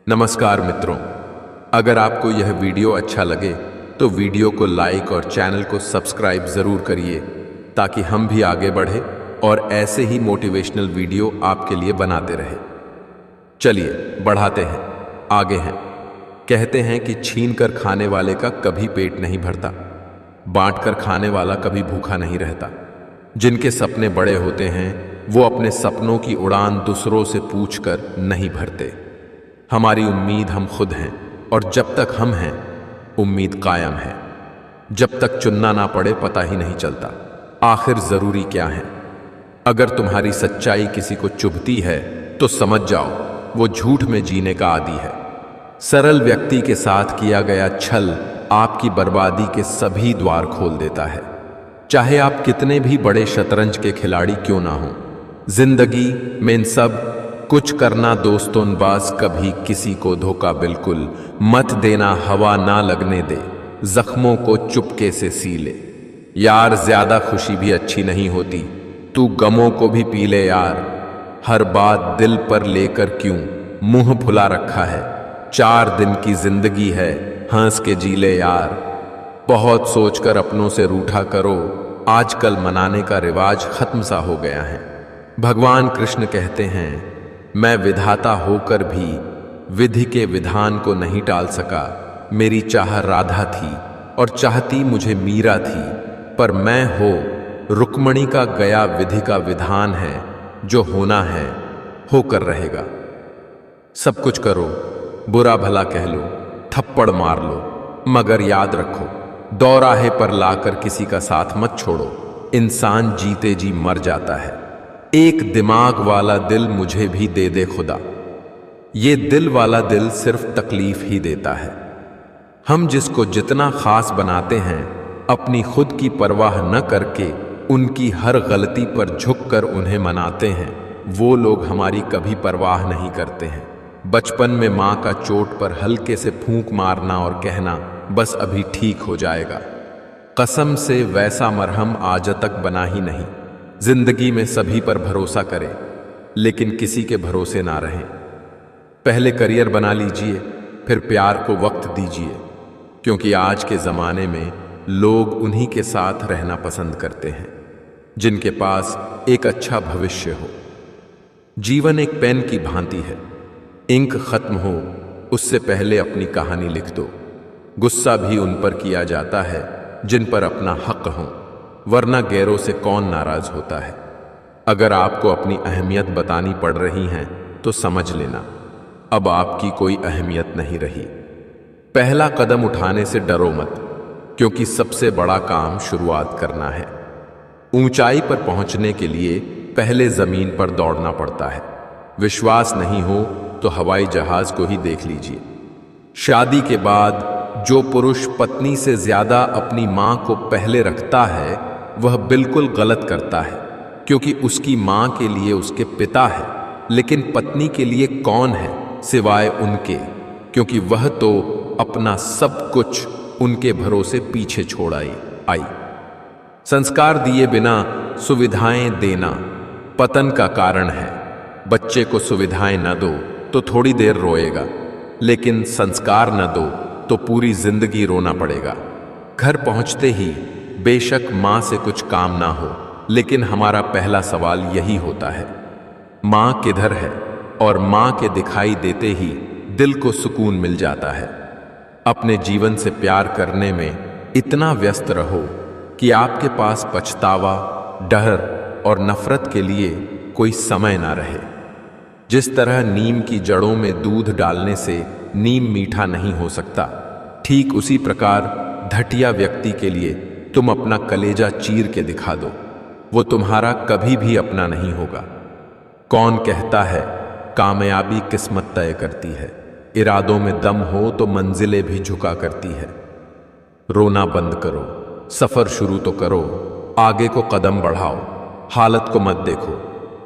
नमस्कार मित्रों, अगर आपको यह वीडियो अच्छा लगे तो वीडियो को लाइक और चैनल को सब्सक्राइब जरूर करिए ताकि हम भी आगे बढ़े और ऐसे ही मोटिवेशनल वीडियो आपके लिए बनाते रहे। चलिए बढ़ाते हैं, आगे हैं। कहते हैं कि छीन कर खाने वाले का कभी पेट नहीं भरता, बांट कर खाने वाला कभी भूखा नहीं रहता। जिनके सपने बड़े होते हैं वो अपने सपनों की उड़ान दूसरों से पूछकर नहीं भरते। हमारी उम्मीद हम खुद हैं और जब तक हम हैं उम्मीद कायम है। जब तक चुनना ना पड़े पता ही नहीं चलता आखिर जरूरी क्या है। अगर तुम्हारी सच्चाई किसी को चुभती है तो समझ जाओ वो झूठ में जीने का आदी है। सरल व्यक्ति के साथ किया गया छल आपकी बर्बादी के सभी द्वार खोल देता है। चाहे आप कितने भी बड़े शतरंज के खिलाड़ी क्यों ना हो, जिंदगी में इन सब कुछ करना दोस्तों बाज कभी किसी को धोखा बिल्कुल मत देना, हवा ना लगने दे, जख्मों को चुपके से सी ले। यार ज्यादा खुशी भी अच्छी नहीं होती, तू गमों को भी पी ले यार। हर बात दिल पर लेकर क्यों मुंह फुला रखा है। 4 दिन की जिंदगी है, हंस के जी ले यार। बहुत सोचकर अपनों से रूठा करो, आजकल मनाने का रिवाज खत्म सा हो गया है। भगवान कृष्ण कहते हैं, मैं विधाता होकर भी विधि के विधान को नहीं टाल सका। मेरी चाह राधा थी और चाहती मुझे मीरा थी, पर मैं हो रुक्मणी का गया विधि का विधान है। जो होना है होकर रहेगा। सब कुछ करो, बुरा भला कह लो, थप्पड़ मार लो, मगर याद रखो दौराहे पर लाकर किसी का साथ मत छोड़ो। इंसान जीते जी मर जाता है। एक दिमाग वाला दिल मुझे भी दे दे खुदा। ये दिल वाला दिल सिर्फ तकलीफ ही देता है। हम जिसको जितना खास बनाते हैं, अपनी खुद की परवाह न करके उनकी हर गलती पर झुककर उन्हें मनाते हैं, वो लोग हमारी कभी परवाह नहीं करते हैं। बचपन में माँ का चोट पर हल्के से फूंक मारना और कहना बस अभी ठीक हो जाएगा, कसम से वैसा मरहम आज तक बना ही नहीं। जिंदगी में सभी पर भरोसा करें लेकिन किसी के भरोसे ना रहें। पहले करियर बना लीजिए, फिर प्यार को वक्त दीजिए, क्योंकि आज के ज़माने में लोग उन्हीं के साथ रहना पसंद करते हैं जिनके पास एक अच्छा भविष्य हो। जीवन एक पेन की भांति है, इंक खत्म हो उससे पहले अपनी कहानी लिख दो। गुस्सा भी उन पर किया जाता है जिन पर अपना हक हो, वरना गैरों से कौन नाराज होता है। अगर आपको अपनी अहमियत बतानी पड़ रही है तो समझ लेना अब आपकी कोई अहमियत नहीं रही। पहला कदम उठाने से डरो मत, क्योंकि सबसे बड़ा काम शुरुआत करना है। ऊंचाई पर पहुंचने के लिए पहले जमीन पर दौड़ना पड़ता है। विश्वास नहीं हो तो हवाई जहाज को ही देख लीजिए। शादी के बाद जो पुरुष पत्नी से ज्यादा अपनी मां को पहले रखता है वह बिल्कुल गलत करता है, क्योंकि उसकी मां के लिए उसके पिता है, लेकिन पत्नी के लिए कौन है सिवाय उनके, क्योंकि वह तो अपना सब कुछ उनके भरोसे पीछे छोड़ आई। संस्कार दिए बिना सुविधाएं देना पतन का कारण है। बच्चे को सुविधाएं न दो तो थोड़ी देर रोएगा, लेकिन संस्कार न दो तो पूरी जिंदगी रोना पड़ेगा। घर पहुंचते ही बेशक मां से कुछ काम ना हो, लेकिन हमारा पहला सवाल यही होता है, मां किधर है? और मां के दिखाई देते ही दिल को सुकून मिल जाता है। अपने जीवन से प्यार करने में इतना व्यस्त रहो कि आपके पास पछतावा, डर और नफरत के लिए कोई समय ना रहे। जिस तरह नीम की जड़ों में दूध डालने से नीम मीठा नहीं हो सकता, ठीक उसी प्रकार घटिया व्यक्ति के लिए तुम अपना कलेजा चीर के दिखा दो, वो तुम्हारा कभी भी अपना नहीं होगा। कौन कहता है कामयाबी किस्मत तय करती है, इरादों में दम हो तो मंजिलें भी झुका करती है। रोना बंद करो, सफर शुरू तो करो, आगे को कदम बढ़ाओ, हालत को मत देखो,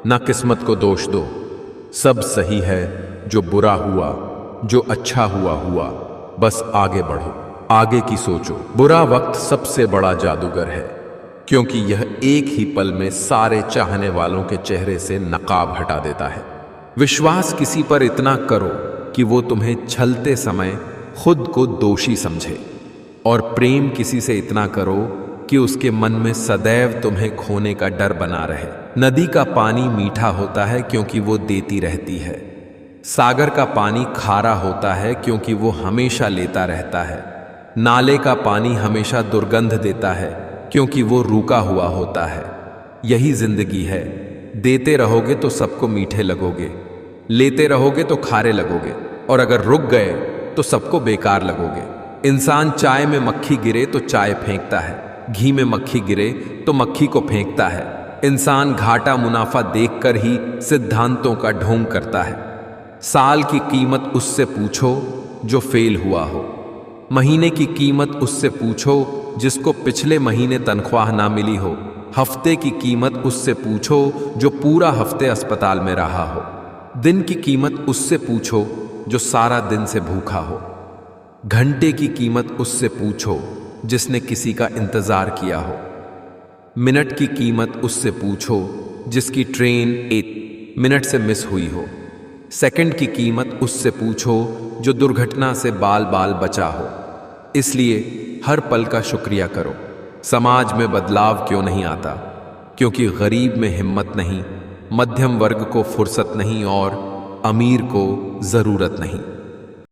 ना किस्मत को दोष दो। सब सही है, जो बुरा हुआ, जो अच्छा हुआ, बस आगे बढ़ो, आगे की सोचो। बुरा वक्त सबसे बड़ा जादूगर है, क्योंकि यह एक ही पल में सारे चाहने वालों के चेहरे से नकाब हटा देता है। विश्वास किसी पर इतना करो कि वो तुम्हें छलते समय खुद को दोषी समझे, और प्रेम किसी से इतना करो कि उसके मन में सदैव तुम्हें खोने का डर बना रहे। नदी का पानी मीठा होता है क्योंकि वो देती रहती है। सागर का पानी खारा होता है क्योंकि वो हमेशा लेता रहता है। नाले का पानी हमेशा दुर्गंध देता है क्योंकि वो रुका हुआ होता है। यही जिंदगी है, देते रहोगे तो सबको मीठे लगोगे, लेते रहोगे तो खारे लगोगे, और अगर रुक गए तो सबको बेकार लगोगे। इंसान चाय में मक्खी गिरे तो चाय फेंकता है, घी में मक्खी गिरे तो मक्खी को फेंकता है। इंसान घाटा मुनाफा देखकर ही सिद्धांतों का ढोंग करता है। साल की कीमत उससे पूछो जो फेल हुआ हो, महीने की कीमत उससे पूछो जिसको पिछले महीने तनख्वाह ना मिली हो, हफ्ते की कीमत उससे पूछो जो पूरा हफ्ते अस्पताल में रहा हो, दिन की कीमत उससे पूछो जो सारा दिन से भूखा हो, घंटे की कीमत उससे पूछो जिसने किसी का इंतजार किया हो, मिनट की कीमत उससे पूछो जिसकी ट्रेन 1 मिनट से मिस हुई हो, सेकंड की कीमत उससे पूछो जो दुर्घटना से बाल बाल बचा हो। इसलिए हर पल का शुक्रिया करो। समाज में बदलाव क्यों नहीं आता? क्योंकि गरीब में हिम्मत नहीं, मध्यम वर्ग को फुर्सत नहीं, और अमीर को जरूरत नहीं।